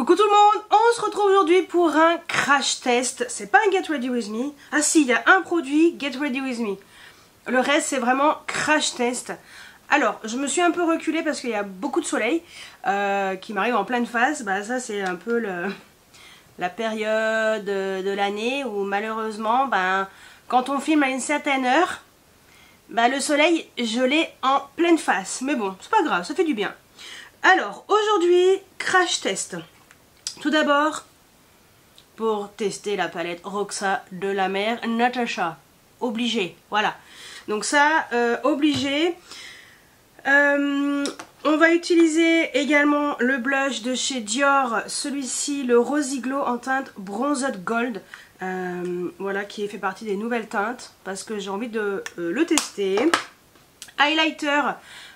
Coucou tout le monde, on se retrouve aujourd'hui pour un crash test. C'est pas un Get Ready With Me. Ah si, il y a un produit Get Ready With Me. Le reste c'est vraiment crash test. Alors, je me suis un peu reculée parce qu'il y a beaucoup de soleil qui m'arrive en pleine face. Bah ça c'est un peu la période de l'année où malheureusement, quand on filme à une certaine heure, le soleil je l'ai en pleine face. Mais bon, c'est pas grave, ça fait du bien. Alors, aujourd'hui, crash test. Tout d'abord, pour tester la palette Roxa de la mère Natasha. Obligé, voilà. Donc ça, obligé. On va utiliser également le blush de chez Dior. Celui-ci, le Rosy Glow en teinte Bronzed Gold. Voilà, qui fait partie des nouvelles teintes. Parce que j'ai envie de le tester. Highlighter,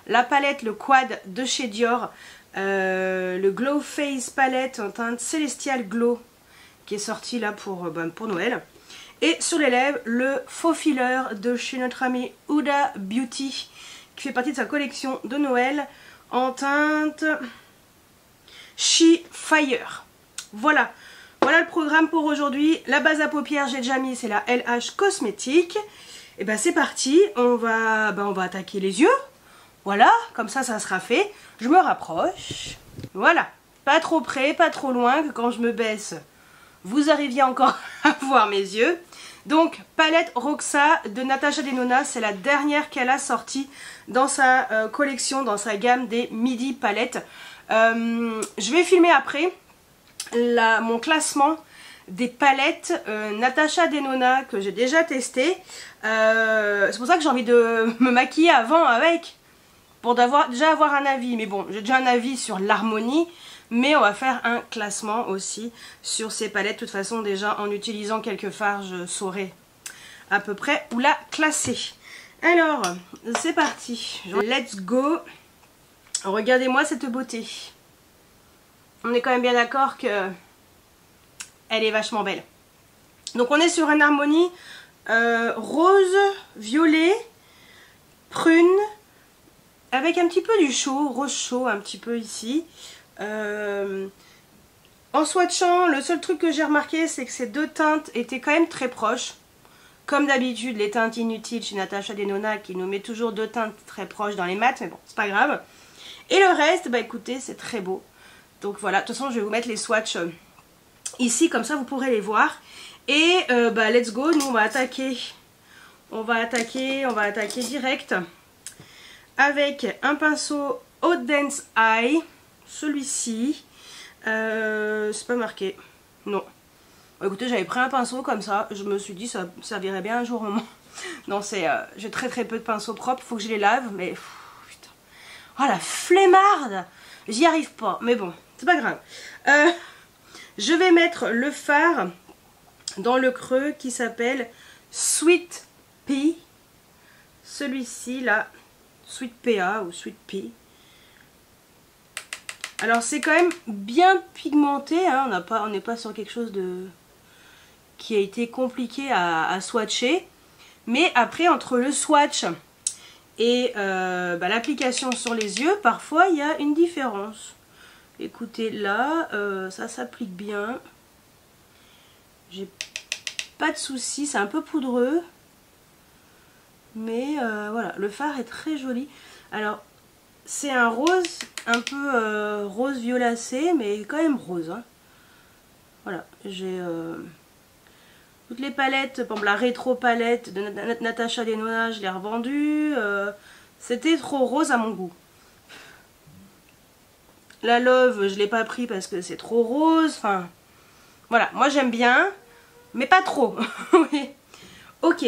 la palette, le Quad de chez Dior. Le Glow Face palette en teinte Celestial Glow qui est sorti là pour Noël. Et sur les lèvres, le faux filler de chez notre amie Huda Beauty qui fait partie de sa collection de Noël en teinte She Fire. Voilà, voilà le programme pour aujourd'hui. La base à paupières, j'ai déjà mis, c'est la LH Cosmétique. Et c'est parti, on va attaquer les yeux. Voilà, comme ça sera fait. Je me rapproche. Voilà, pas trop près, pas trop loin, que quand je me baisse, vous arriviez encore à voir mes yeux. Donc, palette Roxa de Natasha Denona, c'est la dernière qu'elle a sortie dans sa collection, dans sa gamme des midi palettes. Je vais filmer après mon classement des palettes Natasha Denona que j'ai déjà testé. C'est pour ça que j'ai envie de me maquiller avant avec, pour déjà avoir un avis. Mais bon, j'ai déjà un avis sur l'harmonie, mais on va faire un classement aussi sur ces palettes. De toute façon, déjà en utilisant quelques fards, je saurai à peu près où la classer. Alors, c'est parti. Let's go. Regardez-moi cette beauté. On est quand même bien d'accord que elle est vachement belle. Donc on est sur une harmonie rose, violet, prune, avec un petit peu du chaud, rose chaud un petit peu ici. En swatchant, le seul truc que j'ai remarqué, c'est que ces deux teintes étaient quand même très proches. Comme d'habitude, les teintes inutiles chez Natasha Denona qui nous met toujours deux teintes très proches dans les mats, mais bon, c'est pas grave. Et le reste, écoutez, c'est très beau. Donc voilà, de toute façon, je vais vous mettre les swatchs ici, comme ça vous pourrez les voir. Et let's go, nous on va attaquer. On va attaquer direct avec un pinceau Haute Dense Eye. Celui-ci, c'est pas marqué, non. Écoutez, j'avais pris un pinceau comme ça, je me suis dit ça servirait bien un jour au moins. Non, j'ai très peu de pinceaux propres, il faut que je les lave, mais putain. Oh la flemmarde, j'y arrive pas, mais bon, c'est pas grave. Je vais mettre le fard dans le creux qui s'appelle Sweet Pea. Celui-ci là, Sweet PA ou Sweet Pea. Alors c'est quand même bien pigmenté, hein. On n'est pas sur quelque chose qui a été compliqué à swatcher. Mais après, entre le swatch et l'application sur les yeux, parfois il y a une différence. Écoutez, là, ça s'applique bien. J'ai pas de soucis, c'est un peu poudreux. Mais voilà, le fard est très joli. Alors, c'est un rose, un peu rose violacé, mais quand même rose. Hein. Voilà, j'ai toutes les palettes, par exemple la rétro palette de Natasha Denona, je l'ai revendue. C'était trop rose à mon goût. La Love, je l'ai pas pris parce que c'est trop rose. Enfin, voilà, moi j'aime bien, mais pas trop. Oui. Ok.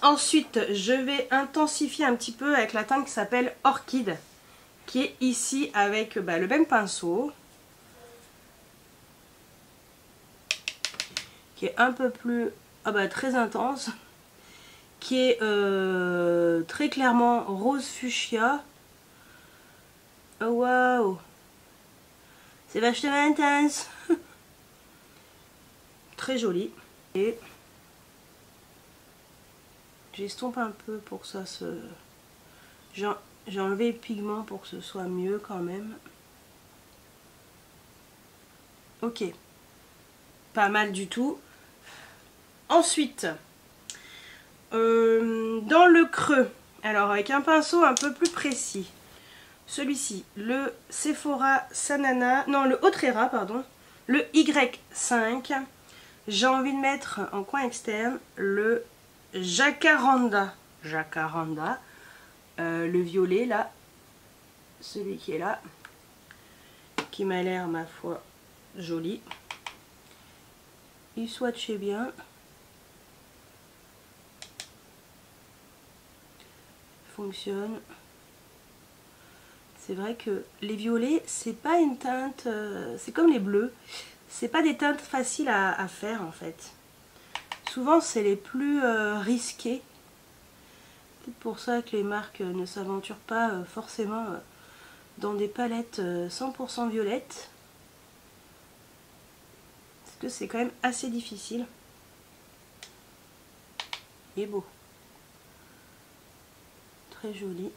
Ensuite, je vais intensifier un petit peu avec la teinte qui s'appelle Orchid, qui est ici avec le même pinceau, qui est un peu plus, très intense, qui est très clairement rose fuchsia. Oh waouh, c'est vachement intense. Très joli. Et j'estompe un peu pour que ça se... J'ai enlevé le pigment pour que ce soit mieux quand même. Ok, pas mal du tout. Ensuite, dans le creux, alors avec un pinceau un peu plus précis, celui-ci, le Sephora Sanana, non le Autrera, pardon, le Y5, j'ai envie de mettre en coin externe le Jacaranda, le violet là, celui qui est là, qui m'a l'air ma foi joli. Il swatchait bien. Fonctionne. C'est vrai que les violets, c'est pas une teinte, c'est comme les bleus, c'est pas des teintes faciles à faire en fait. Souvent c'est les plus risqués. C'est pour ça que les marques ne s'aventurent pas forcément dans des palettes 100% violettes. Parce que c'est quand même assez difficile. Il est beau. Très joli.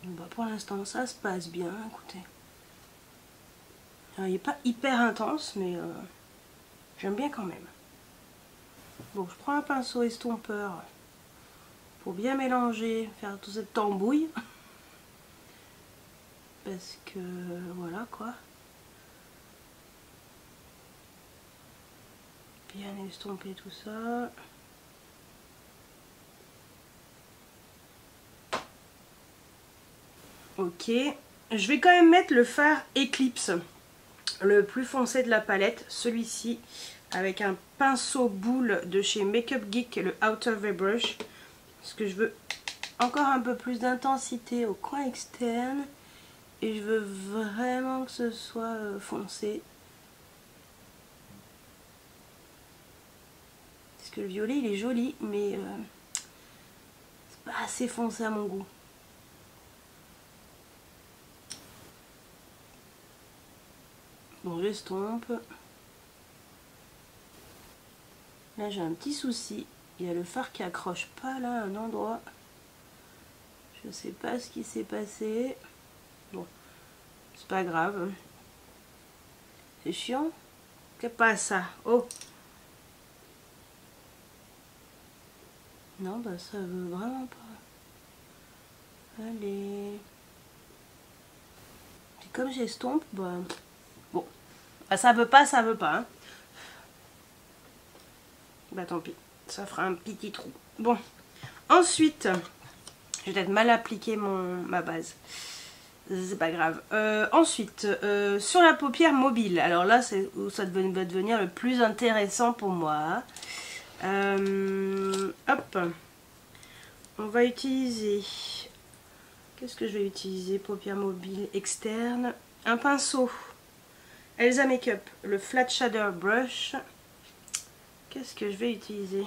Bah pour l'instant ça se passe bien, écoutez. Alors, il n'est pas hyper intense mais j'aime bien quand même. Bon, je prends un pinceau estompeur pour bien mélanger, faire toute cette tambouille. Parce que voilà quoi. Bien estomper tout ça. Ok, je vais quand même mettre le fard Eclipse, le plus foncé de la palette, celui-ci, avec un pinceau boule de chez Makeup Geek, le Outer V Brush, parce que je veux encore un peu plus d'intensité au coin externe, et je veux vraiment que ce soit foncé. Parce que le violet il est joli, mais c'est pas assez foncé à mon goût. Bon, j'estompe. Là, j'ai un petit souci. Il y a le fard qui accroche pas là à un endroit. Je sais pas ce qui s'est passé. Bon, c'est pas grave. C'est chiant. Qu'est-ce pas ça? Oh! Non, bah ça veut vraiment pas. Allez. Et comme j'estompe, bah... Bon. Bah ça veut pas, hein. Bah tant pis, ça fera un petit trou. Bon, ensuite, j'ai peut-être mal appliqué ma base. C'est pas grave. Ensuite, sur la paupière mobile. Alors là, c'est où ça va devenir le plus intéressant pour moi. Hop. On va utiliser... Qu'est-ce que je vais utiliser? Paupière mobile externe. Un pinceau. Elsa Makeup, le Flat Shader Brush. Qu'est-ce que je vais utiliser?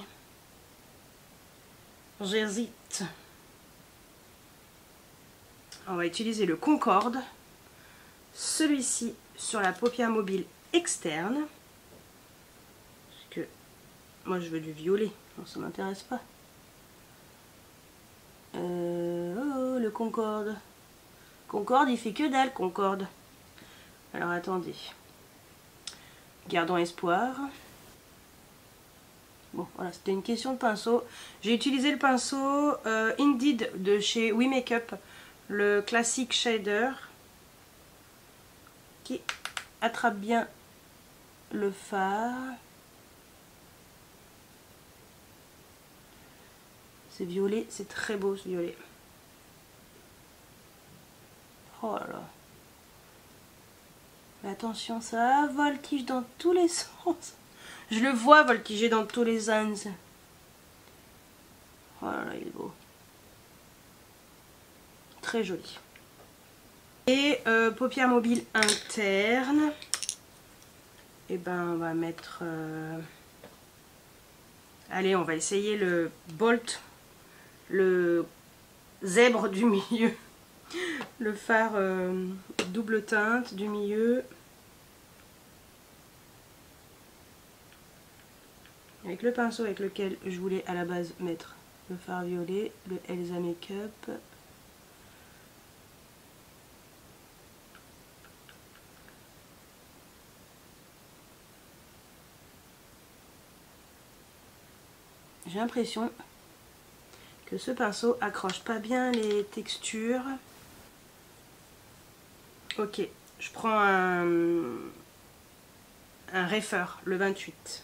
J'hésite. On va utiliser le Concorde. Celui-ci sur la paupière mobile externe. Parce que moi je veux du violet. Non, ça m'intéresse pas. Oh, le Concorde. Concorde, il fait que dalle, Concorde. Alors attendez. Gardons espoir. Bon, voilà, c'était une question de pinceau. J'ai utilisé le pinceau Indeed de chez We Makeup, le Classic Shader, qui attrape bien le fard. C'est violet, c'est très beau ce violet. Oh là là. Mais attention, ça voltige dans tous les sens. Je le vois voltiger dans tous les sens. Oh là là, il est beau. Très joli. Et paupière mobile interne. Et ben on va mettre... Allez, on va essayer le Bolt, le zèbre du milieu. Le fard double teinte du milieu. Avec le pinceau avec lequel je voulais à la base mettre le fard violet, le Elsa Makeup. j'ai l'impression que ce pinceau accroche pas bien les textures. Ok, je prends un Refer, le 28.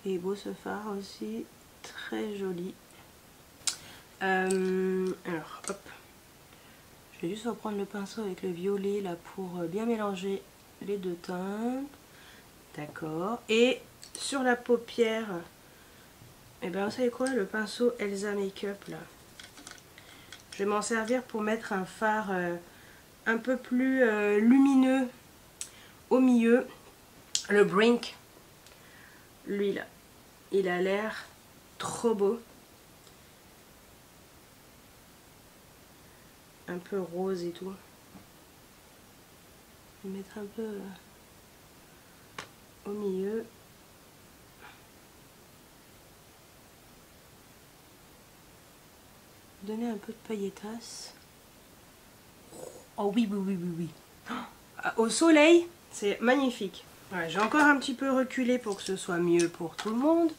Et beau ce phare aussi, très joli. Alors, hop. Je vais juste reprendre le pinceau avec le violet là pour bien mélanger les deux teintes. D'accord. Et sur la paupière, et ben vous savez quoi, le pinceau Elsa Makeup là. Je vais m'en servir pour mettre un fard un peu plus lumineux au milieu. Le Brink. Lui là, il a l'air trop beau. Un peu rose et tout. Je vais mettre un peu au milieu. Donner un peu de paillettasse. Oh oui, oui, oui, oui, oui. Au soleil, c'est magnifique. Ouais, j'ai encore un petit peu reculé pour que ce soit mieux pour tout le monde.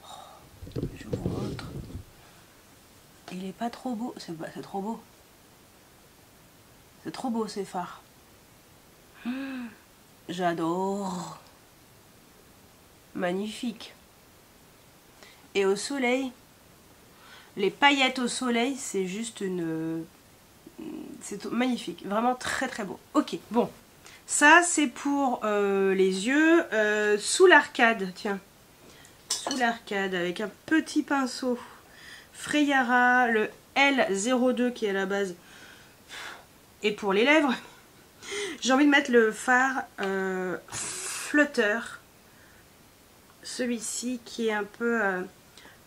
Oh, je vous montre. Il est pas trop beau. C'est trop beau. C'est trop beau ces fards. J'adore. Magnifique. Et au soleil, les paillettes au soleil, c'est juste une... C'est magnifique. Vraiment très très beau. Ok, bon. Ça, c'est pour les yeux. Sous l'arcade, tiens. Sous l'arcade, avec un petit pinceau Freyara, le L02 qui est à la base. Et pour les lèvres, j'ai envie de mettre le fard Flutter. Celui-ci qui est un peu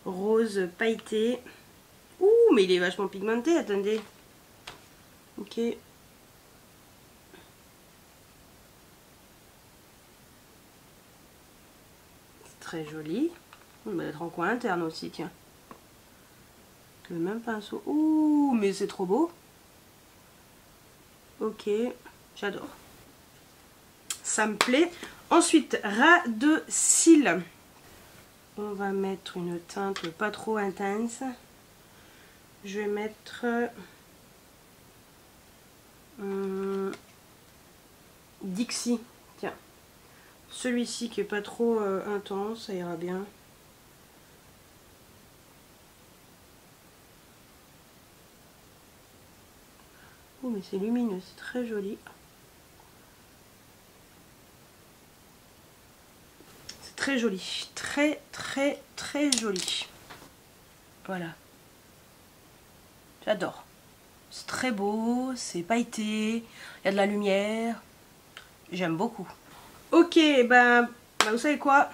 rose pailleté. Ouh, mais il est vachement pigmenté, attendez. Ok. C'est très joli. On va mettre en coin interne aussi, tiens. Le même pinceau. Ouh, mais c'est trop beau. Ok, j'adore. Ça me plaît. Ensuite, ras de cils. On va mettre une teinte pas trop intense. Je vais mettre Dixie. Tiens, celui-ci qui est pas trop intense, ça ira bien. Oh, mais c'est lumineux, c'est très joli. C'est très joli, très très très joli. Voilà. J'adore. C'est très beau, c'est pailleté, il y a de la lumière. J'aime beaucoup. Ok, ben vous savez quoi?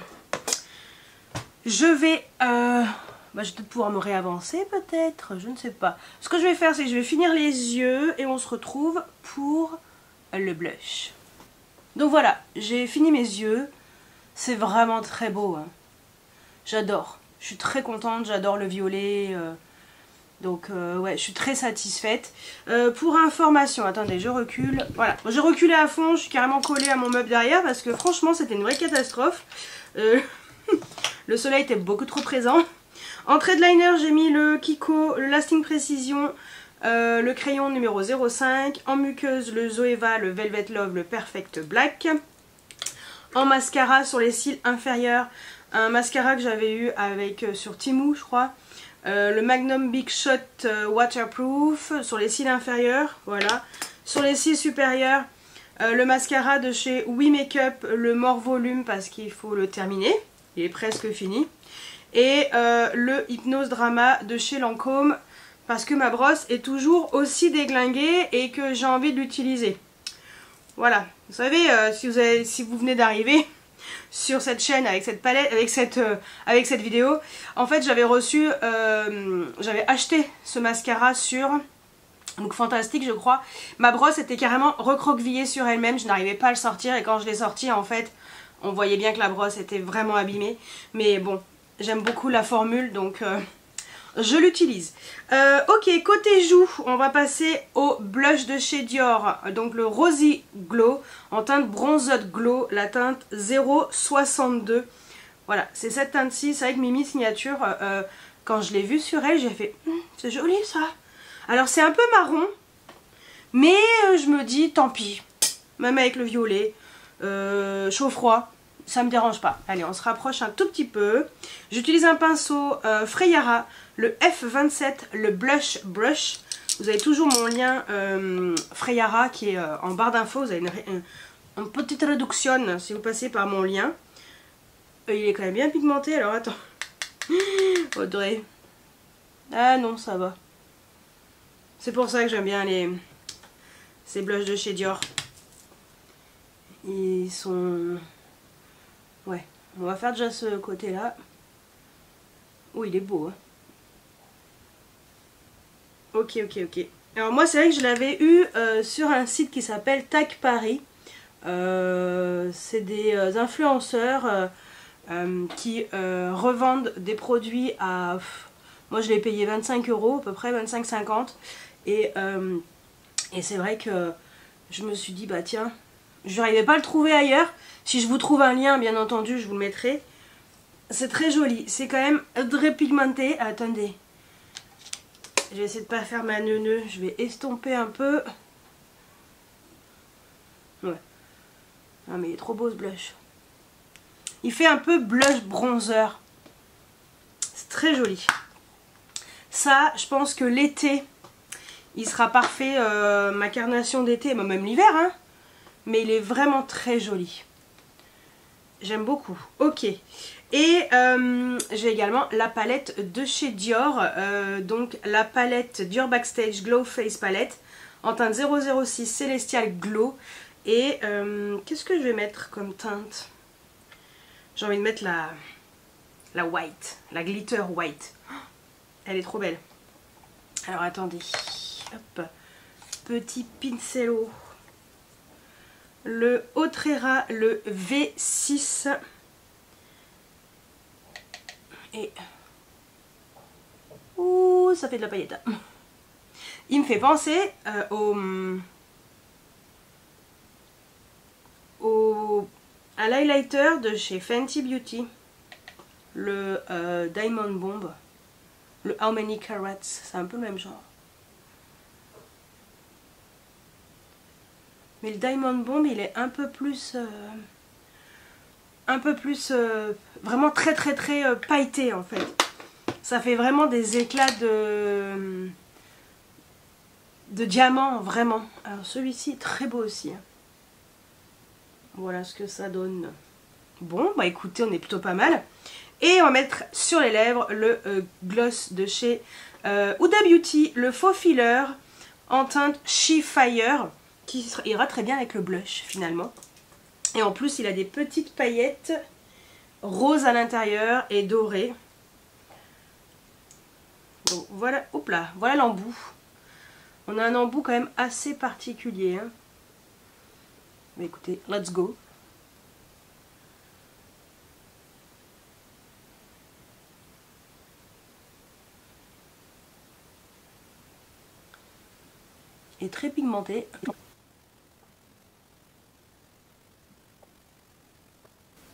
Je vais... je vais peut-être pouvoir me réavancer peut-être, je ne sais pas. Ce que je vais faire, c'est que je vais finir les yeux et on se retrouve pour le blush. Donc voilà, j'ai fini mes yeux. C'est vraiment très beau. Hein. J'adore. Je suis très contente, j'adore le violet. Donc ouais, je suis très satisfaite. Pour information, attendez, je recule. Voilà, j'ai reculé à fond, je suis carrément collée à mon meuble derrière parce que franchement, c'était une vraie catastrophe. Le soleil était beaucoup trop présent. En trait de liner, j'ai mis le Kiko, le Lasting Precision, le crayon numéro 05. En muqueuse, le Zoeva, le Velvet Love, le Perfect Black. En mascara, sur les cils inférieurs, un mascara que j'avais eu avec sur Temu, je crois. Le Magnum Big Shot Waterproof sur les cils inférieurs, voilà. Sur les cils supérieurs, le mascara de chez We Makeup, le More Volume parce qu'il faut le terminer. Il est presque fini. Et le Hypnose Drama de chez Lancôme parce que ma brosse est toujours aussi déglinguée et que j'ai envie de l'utiliser. Voilà, vous savez, si vous venez d'arriver sur cette chaîne avec cette palette, avec cette vidéo, en fait j'avais reçu, j'avais acheté ce mascara sur donc Fantastique je crois. Ma brosse était carrément recroquevillée sur elle-même, je n'arrivais pas à le sortir et quand je l'ai sorti en fait on voyait bien que la brosse était vraiment abîmée. Mais bon, j'aime beaucoup la formule donc je l'utilise. Ok, côté joues, on va passer au blush de chez Dior, donc le Rosy Glow en teinte Bronzed Glow, la teinte 062. Voilà, c'est cette teinte-ci, c'est avec Mimi Signature. Quand je l'ai vue sur elle, j'ai fait c'est joli ça. Alors c'est un peu marron, mais je me dis tant pis, même avec le violet, chaud-froid, ça me dérange pas. Allez, on se rapproche un tout petit peu. J'utilise un pinceau Freyara, le F27, le Blush Brush. Vous avez toujours mon lien Freyara qui est en barre d'infos. Vous avez une petite réduction si vous passez par mon lien. Il est quand même bien pigmenté, alors attends. Audrey. Ah non, ça va. C'est pour ça que j'aime bien ces blushs de chez Dior. Ils sont... Ouais, on va faire déjà ce côté-là. Oh, il est beau, hein. Ok. Alors moi, c'est vrai que je l'avais eu sur un site qui s'appelle Tag Paris. C'est des influenceurs qui revendent des produits à... Moi, je l'ai payé 25 € à peu près, 25,50 €. Et c'est vrai que je me suis dit, bah tiens... Je n'arrivais pas à le trouver ailleurs. Si je vous trouve un lien, bien entendu, je vous le mettrai. C'est très joli. C'est quand même très pigmenté. Attendez. Je vais essayer de ne pas faire ma neuneu. Je vais estomper un peu. Ouais. Ah mais il est trop beau ce blush. Il fait un peu blush bronzer. C'est très joli. Ça, je pense que l'été, il sera parfait. Ma carnation d'été, même l'hiver, hein. Mais il est vraiment très joli. J'aime beaucoup. Ok. Et j'ai également la palette de chez Dior. Donc la palette Dior Backstage Glow Face Palette en teinte 006 Celestial Glow. Et qu'est-ce que je vais mettre comme teinte? J'ai envie de mettre la white. La glitter white. Elle est trop belle. Alors attendez. Hop. Petit pincello. Le Autrera, le V6. Et... Ouh, ça fait de la paillette. Il me fait penser à l'highlighter de chez Fenty Beauty. Le Diamond Bomb. Le How Many Carats. C'est un peu le même genre. Mais le Diamond Bomb, il est un peu plus vraiment très pailleté en fait. Ça fait vraiment des éclats de diamant, vraiment. Alors celui-ci, très beau aussi. Voilà ce que ça donne. Bon, bah écoutez, on est plutôt pas mal. Et on va mettre sur les lèvres le gloss de chez Huda Beauty, le faux filler en teinte She Fire, qui ira très bien avec le blush finalement. Et en plus il a des petites paillettes roses à l'intérieur et dorées. Donc voilà, hop là, voilà l'embout. On a un embout quand même assez particulier. Hein. Mais écoutez, let's go. Et très pigmenté.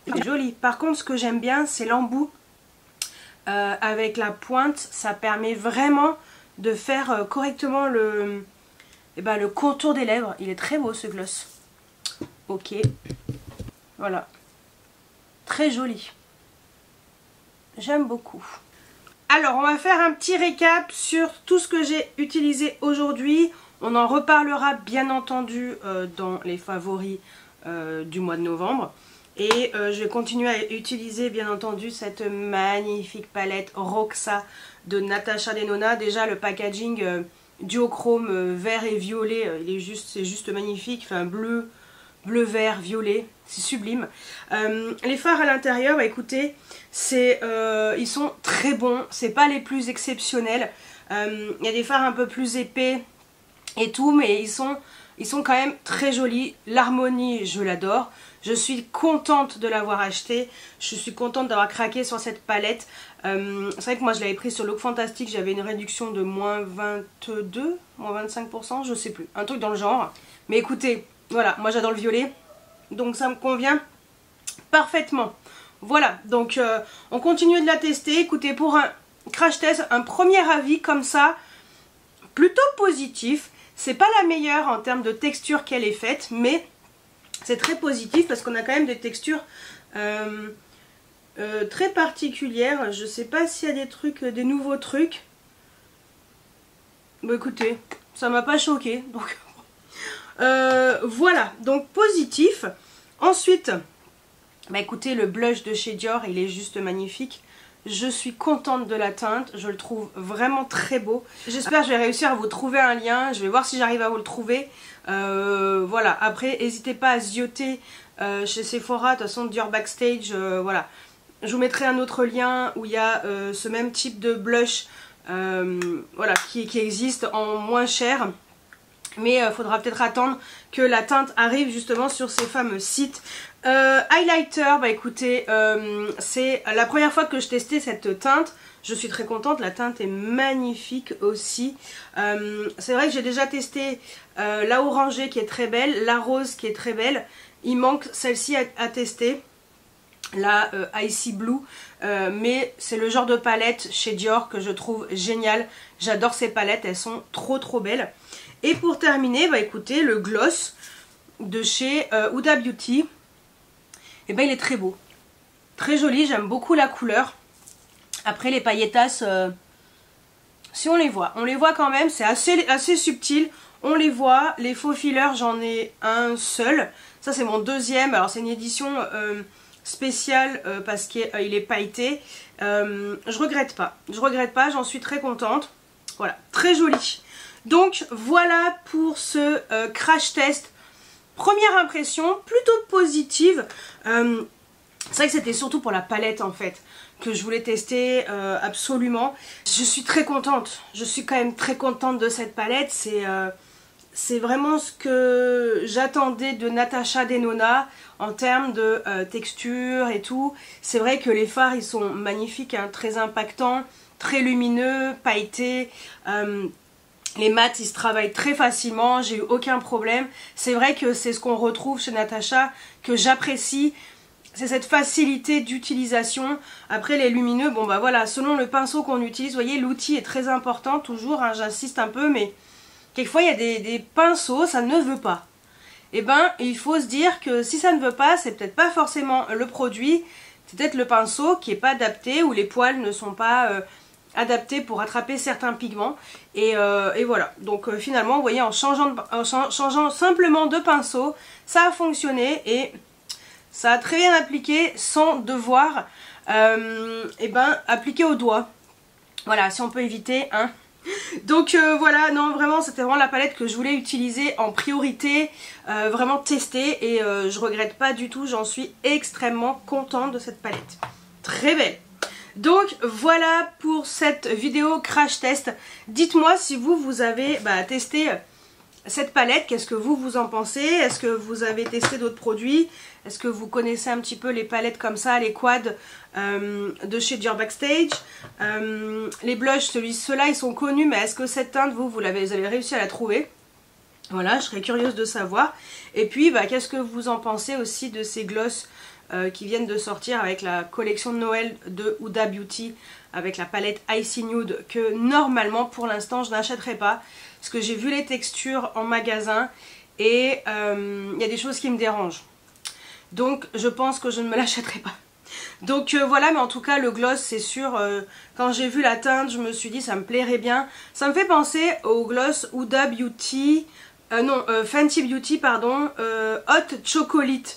C'est joli. Par contre, ce que j'aime bien, c'est l'embout avec la pointe. Ça permet vraiment de faire correctement le contour des lèvres. Il est très beau ce gloss. Ok. Voilà. Très joli. J'aime beaucoup. Alors, on va faire un petit récap sur tout ce que j'ai utilisé aujourd'hui. On en reparlera bien entendu dans les favoris du mois de novembre. Et je vais continuer à utiliser bien entendu cette magnifique palette Roxa de Natasha Denona. Déjà le packaging duochrome vert et violet, c'est juste magnifique. Enfin bleu, vert, violet, c'est sublime. Les fards à l'intérieur, bah, écoutez, ils sont très bons. C'est pas les plus exceptionnels. Il y a des fards un peu plus épais et tout, mais Ils sont quand même très jolis. L'harmonie, je l'adore. Je suis contente de l'avoir acheté. Je suis contente d'avoir craqué sur cette palette. C'est vrai que moi je l'avais pris sur Look Fantastic. J'avais une réduction de moins 22, moins 25%, je sais plus. Un truc dans le genre. Mais écoutez, voilà, moi j'adore le violet. Donc ça me convient parfaitement. Voilà, donc on continue de la tester. Écoutez, pour un crash test, un premier avis comme ça, plutôt positif. C'est pas la meilleure en termes de texture qu'elle est faite, mais c'est très positif parce qu'on a quand même des textures très particulières. Je sais pas s'il y a des trucs, des nouveaux trucs. Bon écoutez, ça m'a pas choqué. Donc voilà, donc positif. Ensuite, bah écoutez, le blush de chez Dior, il est juste magnifique. Je suis contente de la teinte, je le trouve vraiment très beau. J'espère que je vais réussir à vous trouver un lien, je vais voir si j'arrive à vous le trouver. Voilà, après n'hésitez pas à zioter chez Sephora, de toute façon Dior Backstage, voilà. Je vous mettrai un autre lien où il y a ce même type de blush voilà, qui existe en moins cher. Mais il faudra peut-être attendre que la teinte arrive justement sur ces fameux sites. Highlighter, bah écoutez, c'est la première fois que je testais cette teinte. Je suis très contente, la teinte est magnifique aussi. C'est vrai que j'ai déjà testé la orangée qui est très belle, la rose qui est très belle. Il manque celle-ci à tester, la Icy Blue. Mais c'est le genre de palette chez Dior que je trouve génial. J'adore ces palettes, elles sont trop belles. Et pour terminer, bah écoutez, le gloss de chez Huda Beauty. Et ben il est très beau, très joli, j'aime beaucoup la couleur. Après les pailletas, si on les voit quand même, c'est assez subtil, on les voit. Les faux fillers, j'en ai un seul, ça c'est mon deuxième, alors c'est une édition spéciale parce qu'il est pailleté. Je regrette pas, j'en suis très contente, voilà, très joli. Donc voilà pour ce crash test. Première impression, plutôt positive. C'est vrai que c'était surtout pour la palette en fait que je voulais tester absolument. Je suis très contente, je suis quand même très contente de cette palette. C'est vraiment ce que j'attendais de Natasha Denona en termes de texture et tout. C'est vrai que les fards ils sont magnifiques, hein, très impactants, très lumineux, pailletés. Les mats ils se travaillent très facilement, j'ai eu aucun problème. C'est vrai que c'est ce qu'on retrouve chez Natasha, que j'apprécie. C'est cette facilité d'utilisation. Après les lumineux, bon bah voilà, selon le pinceau qu'on utilise, vous voyez l'outil est très important toujours, hein, j'insiste un peu, mais quelquefois il y a des pinceaux, ça ne veut pas. Et ben il faut se dire que si ça ne veut pas, c'est peut-être pas forcément le produit, c'est peut-être le pinceau qui n'est pas adapté ou les poils ne sont pas adapté pour attraper certains pigments et voilà, donc finalement vous voyez en changeant simplement de pinceau ça a fonctionné et ça a très bien appliqué sans devoir appliquer au doigt, voilà, si on peut éviter, hein. Donc voilà, non vraiment c'était vraiment la palette que je voulais utiliser en priorité, vraiment tester, et je regrette pas du tout, j'en suis extrêmement contente de cette palette, très belle. Donc voilà pour cette vidéo crash test. Dites-moi si vous avez testé cette palette, qu'est-ce que vous en pensez? Est-ce que vous avez testé d'autres produits? Est-ce que vous connaissez un petit peu les palettes comme ça, les quads de chez Dior Backstage? Les blushs, ceux-là ils sont connus, mais est-ce que cette teinte vous avez réussi à la trouver? Voilà, je serais curieuse de savoir. Et puis qu'est-ce que vous en pensez aussi de ces glosses qui viennent de sortir avec la collection de Noël de Huda Beauty, avec la palette Icy Nude, que normalement pour l'instant je n'achèterai pas parce que j'ai vu les textures en magasin et il y a des choses qui me dérangent, donc je pense que je ne me l'achèterai pas. Donc voilà, mais en tout cas le gloss c'est sûr, quand j'ai vu la teinte je me suis dit ça me plairait bien. Ça me fait penser au gloss Huda Beauty, Fenty Beauty pardon, Hot Chocolate.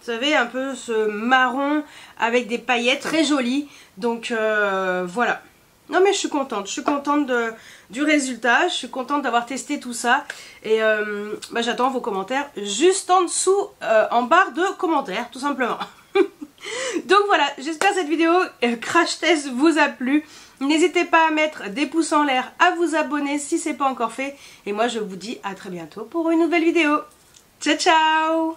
Vous savez, un peu ce marron avec des paillettes, très joli. Donc voilà. Non mais je suis contente du résultat, je suis contente d'avoir testé tout ça. Et j'attends vos commentaires juste en dessous, en barre de commentaires, tout simplement. Donc voilà, j'espère que cette vidéo crash test vous a plu. N'hésitez pas à mettre des pouces en l'air, à vous abonner si ce n'est pas encore fait. Et moi, je vous dis à très bientôt pour une nouvelle vidéo. Ciao, ciao!